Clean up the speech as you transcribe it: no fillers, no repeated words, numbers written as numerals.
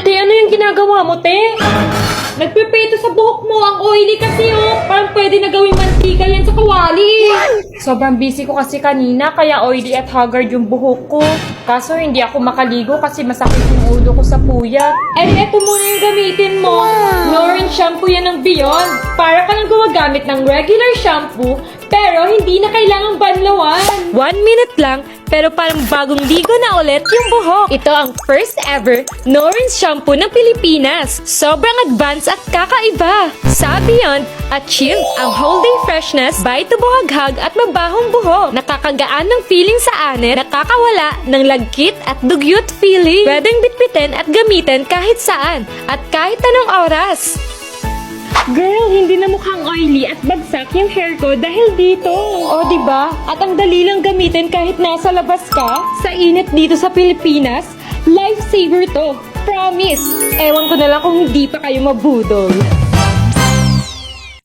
Te, ano yung ginagawa mo, te? Nagpiprito sa buhok mo. Ang oily kasi, oh. Parang pwede na gawing mantika yan sa kawali. Sobrang busy ko kasi kanina, kaya oily at haggard yung buhok ko. Kaso hindi ako makaligo kasi masakit yung ulo ko sa puyat. Eto muna yung gamitin mo. Lauren shampoo yan ng Beyond. Para ka lang gumagamit ng regular shampoo, pero hindi na kailangang banlawan. 1 minute lang, pero parang bagong ligo na ulit yung buhok. Ito ang first ever Lauren shampoo ng Pilipinas. Sobrang advanced at kakaiba. Sa Beyond, achieve ang whole day freshness by tubuhaghag at mabahong buhok. Nakakagaan ng feeling sa aner, nakakawala ng lagkit at dugyot feeling. Pwedeng bitbitin at gamitin kahit saan at kahit anong oras. Girl, hindi na mukhang oily at bagsak yung hair ko dahil dito. O, diba? At ang dali lang gamitin kahit nasa labas ka. Sa init dito sa Pilipinas, lifesaver to. Promise! Ewan ko na lang kung hindi pa kayo mabudol.